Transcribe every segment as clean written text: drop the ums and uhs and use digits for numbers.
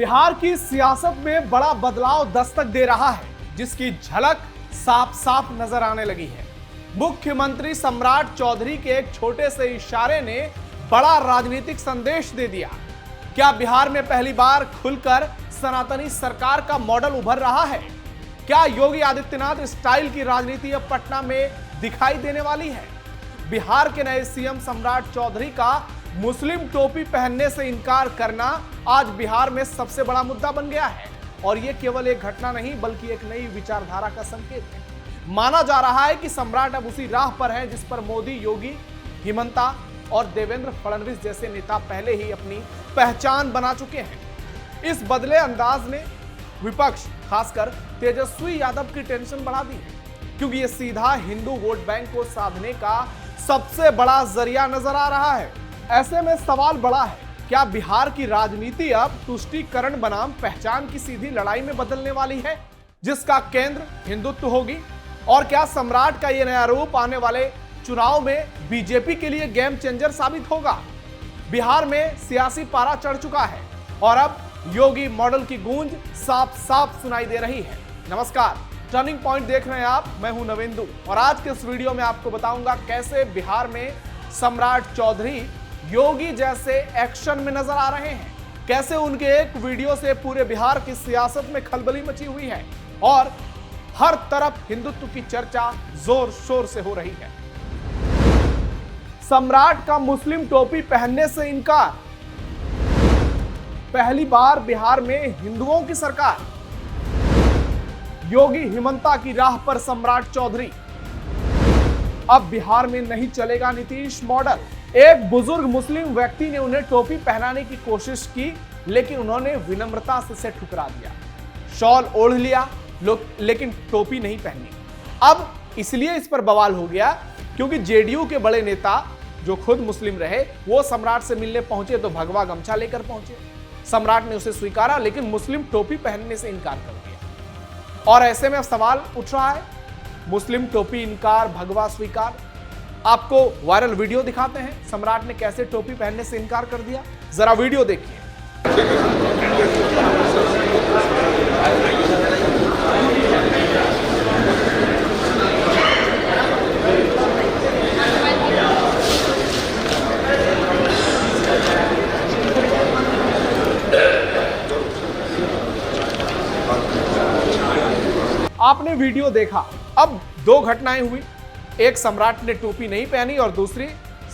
बिहार की सियासत में बड़ा बदलाव दस्तक दे रहा है, जिसकी झलक साफ साफ नजर आने लगी है। मुख्यमंत्री सम्राट चौधरी के एक छोटे से इशारे ने बड़ा राजनीतिक संदेश दे दिया। क्या बिहार में पहली बार खुलकर सनातनी सरकार का मॉडल उभर रहा है? क्या योगी आदित्यनाथ स्टाइल की राजनीति अब पटना में दिखाई देने वाली है? बिहार के नए सीएम सम्राट चौधरी का मुस्लिम टोपी पहनने से इनकार करना आज बिहार में सबसे बड़ा मुद्दा बन गया है। और यह केवल एक घटना नहीं बल्कि एक नई विचारधारा का संकेत है। माना जा रहा है कि सम्राट अब उसी राह पर है जिस पर मोदी, योगी, हिमंता और देवेंद्र फडणवीस जैसे नेता पहले ही अपनी पहचान बना चुके हैं। इस बदले अंदाज ने विपक्ष, खासकर तेजस्वी यादव की टेंशन बढ़ा दी है, क्योंकि यह सीधा हिंदू वोट बैंक को साधने का सबसे बड़ा जरिया नजर आ रहा है। ऐसे में सवाल बड़ा है, क्या बिहार की राजनीति अब तुष्टीकरण बनाम पहचान की सीधी लड़ाई में बदलने वाली है, जिसका केंद्र हिंदुत्व होगी? और क्या सम्राट का यह नया रूप आने वाले चुनाव में बीजेपी के लिए गेम चेंजर साबित होगा? बिहार में सियासी पारा चढ़ चुका है और अब योगी मॉडल की गूंज साफ साफ सुनाई दे रही है। नमस्कार, टर्निंग पॉइंट देख रहे हैं आप, मैं हूं नवेंदु और आज के इस वीडियो में आपको बताऊंगा कैसे बिहार में सम्राट चौधरी योगी जैसे एक्शन में नजर आ रहे हैं, कैसे उनके एक वीडियो से पूरे बिहार की सियासत में खलबली मची हुई है और हर तरफ हिंदुत्व की चर्चा जोर शोर से हो रही है। सम्राट का मुस्लिम टोपी पहनने से इनकार, पहली बार बिहार में हिंदुओं की सरकार, योगी हिमंता की राह पर सम्राट चौधरी, अब बिहार में नहीं चलेगा नीतीश मॉडल। एक बुजुर्ग मुस्लिम व्यक्ति ने उन्हें टोपी पहनाने की कोशिश की, लेकिन उन्होंने विनम्रता से ठुकरा दिया। शॉल ओढ़ लिया लेकिन टोपी नहीं पहनी। अब इसलिए इस पर बवाल हो गया क्योंकि जेडीयू के बड़े नेता जो खुद मुस्लिम रहे, वो सम्राट से मिलने पहुंचे तो भगवा गमछा लेकर पहुंचे। सम्राट ने उसे स्वीकारा लेकिन मुस्लिम टोपी पहनने से इनकार कर दिया। और ऐसे में अब सवाल उठ रहा है, मुस्लिम टोपी इनकार, भगवा स्वीकार। आपको वायरल वीडियो दिखाते हैं, सम्राट ने कैसे टोपी पहनने से इनकार कर दिया। जरा वीडियो देखिए। आपने वीडियो देखा। अब दो घटनाएं हुई, एक सम्राट ने टोपी नहीं पहनी और दूसरी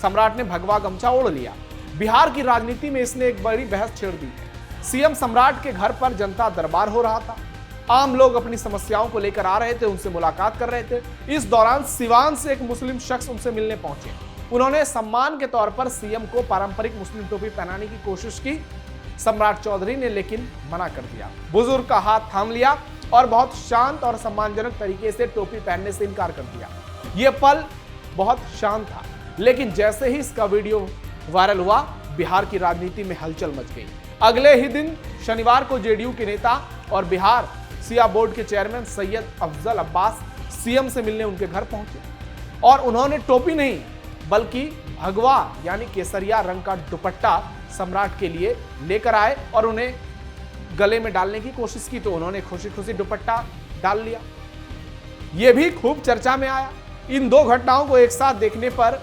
सम्राट ने भगवा गमछा ओढ़ लिया। बिहार की राजनीति में इसने एक बड़ी बहस छेड़ दी है। सीएम सम्राट के घर पर जनता दरबार हो रहा था, आम लोग अपनी समस्याओं को लेकर आ रहे थे, उनसे मुलाकात कर रहे थे। इस दौरान सिवान से एक मुस्लिम शख्स उनसे मिलने पहुंचे। उन्होंने सम्मान के तौर पर सीएम को पारंपरिक मुस्लिम टोपी पहनाने की कोशिश की। सम्राट चौधरी ने लेकिन मना कर दिया, बुजुर्ग का हाथ थाम लिया और बहुत शांत और सम्मानजनक तरीके से टोपी पहनने से इनकार कर दिया। यह पल बहुत शांत था, लेकिन जैसे ही इसका वीडियो वायरल हुआ, बिहार की राजनीति में हलचल मच गई। अगले ही दिन शनिवार को जेडीयू के नेता और बिहार सिया बोर्ड के चेयरमैन सैयद अफजल अब्बास सीएम से मिलने उनके घर पहुंचे और उन्होंने टोपी नहीं बल्कि भगवा यानी केसरिया रंग का दुपट्टा सम्राट के लिए लेकर आए और उन्हें गले में डालने की कोशिश की, तो उन्होंने खुशी खुशी दुपट्टा डाल लिया। यह भी खूब चर्चा में आया। इन दो घटनाओं को एक साथ देखने पर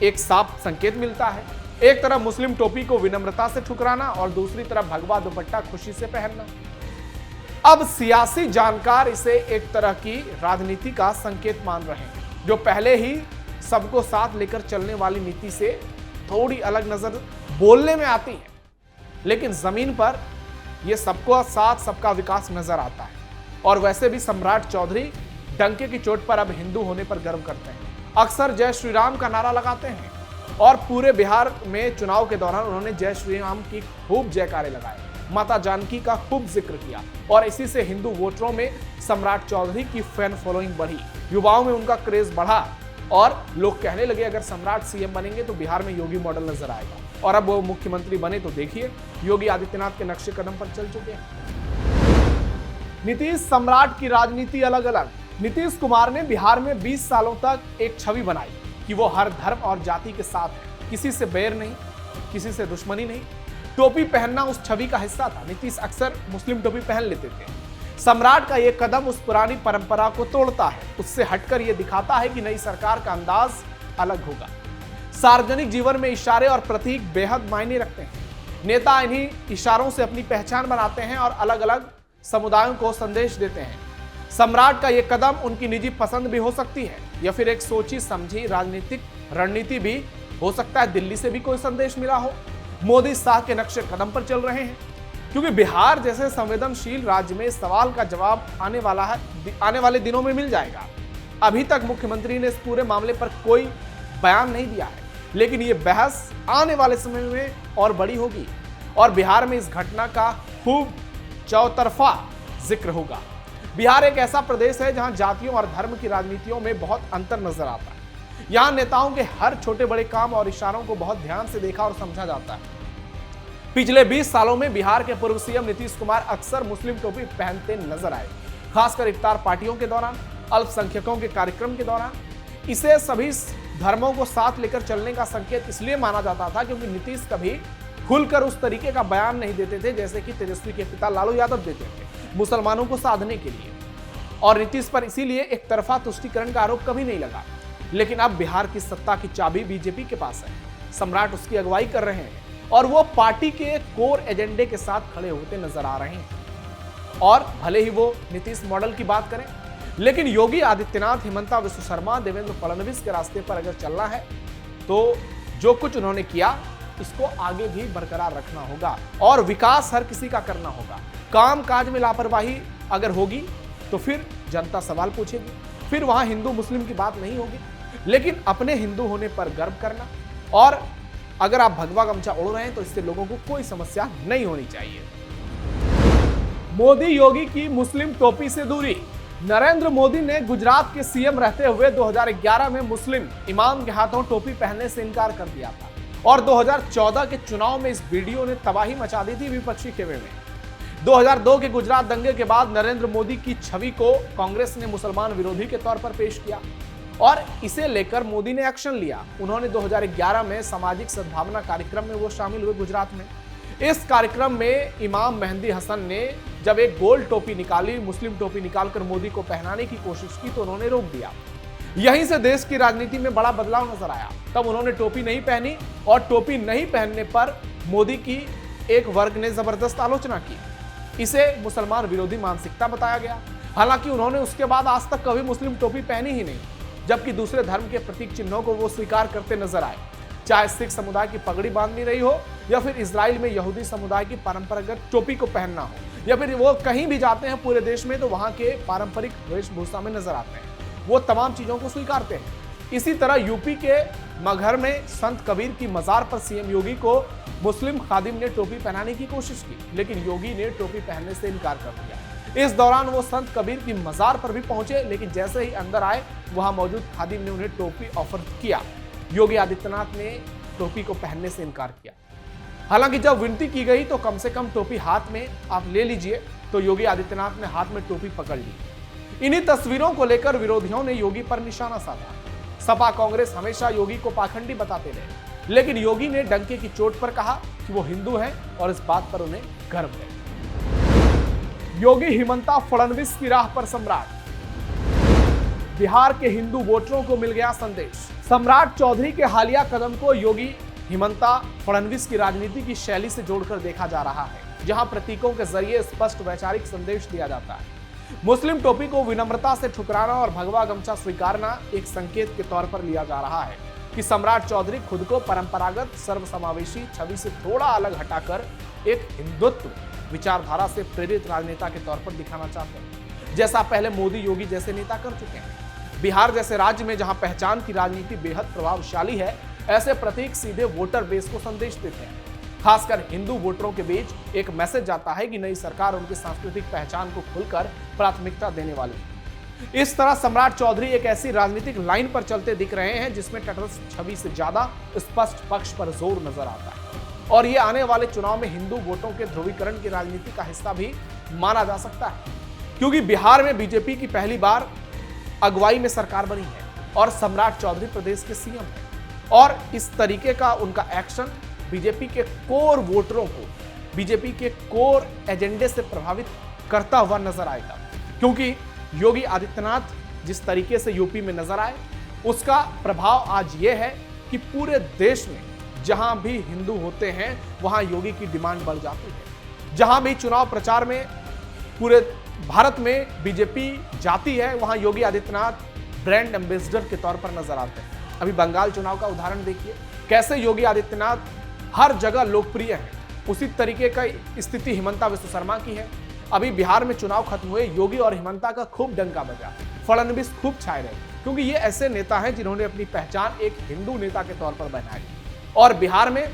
एक साफ संकेत मिलता है, एक तरफ मुस्लिम टोपी को विनम्रता से ठुकराना और दूसरी तरफ भगवा दुपट्टा खुशी से पहनना। अब सियासी जानकार इसे एक तरह की राजनीति का संकेत मान रहे हैं, जो पहले ही सबको साथ लेकर चलने वाली नीति से थोड़ी अलग नजर बोलने में आती है, लेकिन जमीन पर यह सबको साथ सबका विकास नजर आता है। और वैसे भी सम्राट चौधरी डंके की चोट पर अब हिंदू होने पर गर्व करते हैं। अक्सर जय श्री राम का नारा लगाते हैं और पूरे बिहार में चुनाव के दौरान उन्होंने जय श्री राम की खूब जयकारे लगाए, माता जानकी का खूब जिक्र किया और इसी से हिंदू वोटरों में सम्राट चौधरी की फैन फॉलोइंग बढ़ी, युवाओं में उनका क्रेज बढ़ा और लोग कहने लगे अगर सम्राट सीएम बनेंगे तो बिहार में योगी मॉडल नजर आएगा। और अब वो मुख्यमंत्री बने तो देखिए, योगी आदित्यनाथ के नक्शे कदम पर चल चुके हैं। नीतीश सम्राट की राजनीति अलग अलग। नीतीश कुमार ने बिहार में 20 सालों तक एक छवि बनाई कि वो हर धर्म और जाति के साथ है, किसी से बैर नहीं, किसी से दुश्मनी नहीं। टोपी पहनना उस छवि का हिस्सा था। नीतीश अक्सर मुस्लिम टोपी पहन लेते थे। सम्राट का यह कदम उस पुरानी परंपरा को तोड़ता है। उससे हटकर यह दिखाता है कि नई सरकार का अंदाज अलग होगा। सार्वजनिक जीवन में इशारे और प्रतीक बेहद मायने रखते हैं। नेता इन्हीं इशारों से अपनी पहचान बनाते हैं और अलग अलग समुदायों को संदेश देते हैं। सम्राट का यह कदम उनकी निजी पसंद भी हो सकती है या फिर एक सोची समझी राजनीतिक रणनीति भी हो सकता है। दिल्ली से भी कोई संदेश मिला हो। मोदी शाह के नक्शे कदम पर चल रहे हैं, क्योंकि बिहार जैसे संवेदनशील राज्य में सवाल का जवाब आने वाले दिनों में मिल जाएगा। अभी तक मुख्यमंत्री ने इस पूरे मामले पर कोई बयान नहीं दिया है, लेकिन यह बहस आने वाले समय में और बड़ी होगी और बिहार में इस घटना का खूब चौतरफा जिक्र होगा। बिहार एक ऐसा प्रदेश है जहां जातियों और धर्म की राजनीतियों में बहुत अंतर नजर आता है। यहां नेताओं के हर छोटे बड़े काम और इशारों को बहुत ध्यान से देखा और समझा जाता है। पिछले 20 सालों में बिहार के पूर्व सीएम नीतीश कुमार अक्सर मुस्लिम टोपी पहनते नजर आए, खासकर इफ्तार पार्टियों के दौरान, अल्पसंख्यकों के कार्यक्रम के दौरान। इसे सभी धर्मों को साथ लेकर चलने का संकेत इसलिए माना जाता था क्योंकि नीतीश कभी खुलकर उस तरीके का बयान नहीं देते थे जैसे कि तेजस्वी के पिता लालू यादव देते थे मुसलमानों को साधने के लिए, और नीतीश पर इसीलिए एक तरफा तुष्टीकरण का आरोप कभी नहीं लगा। लेकिन अब बिहार की सत्ता की चाबी बीजेपी के पास है। सम्राट उसकी अगुवाई कर रहे हैं और वो पार्टी के कोर एजेंडे के साथ खड़े होते नजर आ रहे हैं। और भले ही वो नीतीश मॉडल की बात करें, लेकिन योगी आदित्यनाथ, हिमंता विश्व शर्मा, देवेंद्र फडणवीस के रास्ते पर अगर चलना है तो जो कुछ उन्होंने किया इसको आगे भी बरकरार रखना होगा और विकास हर किसी का करना होगा। काम काज में लापरवाही अगर होगी तो फिर जनता सवाल पूछेगी, फिर वहां हिंदू मुस्लिम की बात नहीं होगी। लेकिन अपने हिंदू होने पर गर्व करना, और अगर आप भगवा गमछा ओढ़ रहे हैं तो इससे लोगों को कोई समस्या नहीं होनी चाहिए। मोदी योगी की मुस्लिम टोपी से दूरी। नरेंद्र मोदी ने गुजरात के सीएम रहते हुए 2011 में मुस्लिम इमाम के हाथों टोपी पहनने से इनकार कर दिया था और 2014 के चुनाव में इस वीडियो ने तबाही मचा दी थी विपक्षी खेमे में। 2002 के गुजरात दंगे के बाद नरेंद्र मोदी की छवि को कांग्रेस ने मुसलमान विरोधी के तौर पर पेश किया और इसे लेकर मोदी ने एक्शन लिया। उन्होंने 2011 में सामाजिक सद्भावना कार्यक्रम में वो शामिल हुए गुजरात में। इस कार्यक्रम में इमाम मेहंदी हसन ने जब एक गोल टोपी निकाली, मुस्लिम टोपी निकालकर मोदी को पहनाने की कोशिश की तो उन्होंने रोक दिया। यहीं से देश की राजनीति में बड़ा बदलाव नजर आया। तब उन्होंने टोपी नहीं पहनी और टोपी नहीं पहनने पर मोदी की एक वर्ग ने जबरदस्त आलोचना की। इसे मुसलमान विरोधी मानसिकता बताया गया। हालांकि उन्होंने उसके बाद आज तक कभी मुस्लिम टोपी पहनी ही नहीं, जबकि दूसरे धर्म के प्रतीक चिन्हों को वो स्वीकार करते नजर आए, चाहे सिख समुदाय की पगड़ी बांधनी रही हो या फिर इजराइल में यहूदी समुदाय की परंपरागत टोपी को पहनना हो, या फिर वो कहीं भी जाते हैं पूरे देश में तो वहां के पारंपरिक वेशभूषा में नजर आते हैं। वो तमाम चीजों को स्वीकारते हैं। इसी तरह यूपी के मगहर में संत कबीर की मजार पर सीएम योगी को मुस्लिम खादिम ने टोपी पहनाने की कोशिश की, लेकिन योगी ने टोपी पहनने से इनकार कर दिया। इस दौरान वो संत कबीर की मजार पर भी पहुंचे, लेकिन जैसे ही अंदर आए वहां मौजूद खादिम ने उन्हें टोपी ऑफर किया। योगी आदित्यनाथ ने टोपी को पहनने से इनकार किया। हालांकि जब विनती की गई तो कम से कम टोपी हाथ में आप ले लीजिए, तो योगी आदित्यनाथ ने हाथ में टोपी पकड़ ली। इन्हीं तस्वीरों को लेकर विरोधियों ने योगी पर निशाना साधा। सपा कांग्रेस हमेशा योगी को पाखंडी बताते रहे, लेकिन योगी ने डंके की चोट पर कहा कि वो हिंदू हैं और इस बात पर उन्हें गर्व है। योगी हिमंता फडणवीस की राह पर सम्राट। बिहार के हिंदू वोटरों को मिल गया संदेश। सम्राट चौधरी के हालिया कदम को योगी हिमंता फडणवीस की राजनीति की शैली से जोड़कर देखा जा रहा है, जहां प्रतीकों के जरिए स्पष्ट वैचारिक संदेश दिया जाता है। मुस्लिम टोपी को विनम्रता से ठुकराना और भगवा गमछा स्वीकारना एक संकेत के तौर पर लिया जा रहा है कि सम्राट चौधरी खुद को परंपरागत सर्वसमावेशी छवि से थोड़ा अलग हटाकर एक हिंदुत्व विचारधारा से प्रेरित राजनेता के तौर पर दिखाना चाहते हैं, जैसा पहले मोदी योगी जैसे नेता कर चुके हैं। बिहार जैसे राज्य में जहां पहचान की राजनीति बेहद प्रभावशाली है, ऐसे प्रतीक सीधे वोटर बेस को संदेश देते हैं। खासकर हिंदू वोटरों के बीच एक मैसेज जाता है कि नई सरकार उनकी सांस्कृतिक पहचान को खुलकर प्राथमिकता देने वाली है। इस तरह सम्राट चौधरी एक ऐसी राजनीतिक लाइन पर चलते दिख रहे हैं जिसमें तटस्थ छवि से ज्यादा स्पष्ट पक्ष पर जोर नजर आता है, और ये आने वाले चुनाव में हिंदू वोटों के ध्रुवीकरण की राजनीति का हिस्सा भी माना जा सकता है, क्योंकि बिहार में बीजेपी की पहली बार अगुवाई में सरकार बनी है और सम्राट चौधरी प्रदेश के सीएम हैं, और इस तरीके का उनका एक्शन बीजेपी के कोर वोटरों को बीजेपी के कोर एजेंडे से प्रभावित करता हुआ नजर आएगा, क्योंकि योगी आदित्यनाथ जिस तरीके से यूपी में नजर आए उसका प्रभाव आज यह है कि पूरे देश में जहां भी हिंदू होते हैं वहां योगी की डिमांड बढ़ जाती है। जहां भी चुनाव प्रचार में पूरे भारत में बीजेपी जाती है वहां योगी आदित्यनाथ ब्रांड एम्बेसडर के तौर पर नजर आते हैं। अभी बंगाल चुनाव का उदाहरण देखिए, कैसे योगी आदित्यनाथ हर जगह लोकप्रिय है। उसी तरीके का स्थिति हिमंता विश्व शर्मा की है। अभी बिहार में चुनाव खत्म हुए, योगी और हिमंता का खूब डंका बजा, फडणवीस खूब छाए रहे, क्योंकि ये ऐसे नेता हैं जिन्होंने अपनी पहचान एक हिंदू नेता के तौर पर बनाई। और बिहार में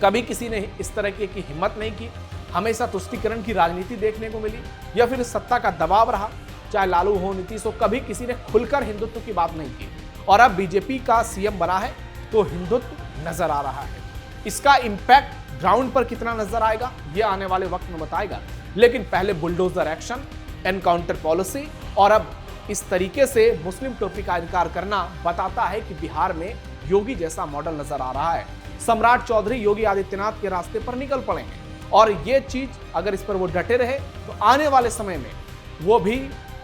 कभी किसी ने इस तरह की हिम्मत नहीं की, हमेशा तुष्टीकरण की राजनीति देखने को मिली या फिर सत्ता का दबाव रहा, चाहे लालू हो नीतीश हो, कभी किसी ने खुलकर हिंदुत्व की बात नहीं की। और अब बीजेपी का सीएम बना है तो हिंदुत्व नजर आ रहा है। इसका इंपैक्ट ग्राउंड पर कितना नजर आएगा ये आने वाले वक्त में बताएगा, लेकिन पहले बुलडोजर एक्शन, एनकाउंटर पॉलिसी और अब इस तरीके से मुस्लिम टोपी का इनकार करना बताता है कि बिहार में योगी जैसा मॉडल नजर आ रहा है। सम्राट चौधरी योगी आदित्यनाथ के रास्ते पर निकल पड़े हैं और ये चीज अगर इस पर वो डटे रहे तो आने वाले समय में वो भी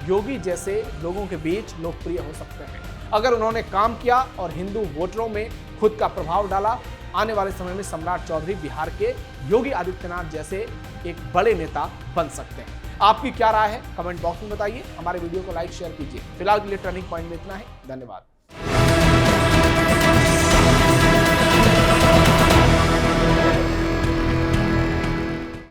योगी जैसे लोगों के बीच लोकप्रिय हो सकते हैं। अगर उन्होंने काम किया और हिंदू वोटरों में खुद का प्रभाव डाला, आने वाले समय में सम्राट चौधरी बिहार के योगी आदित्यनाथ जैसे एक बड़े नेता बन सकते हैं। आपकी क्या राय है कमेंट बॉक्स में बताइए। हमारे वीडियो को लाइक शेयर कीजिए। फिलहाल के लिए टर्निंग पॉइंट में इतना ही। धन्यवाद।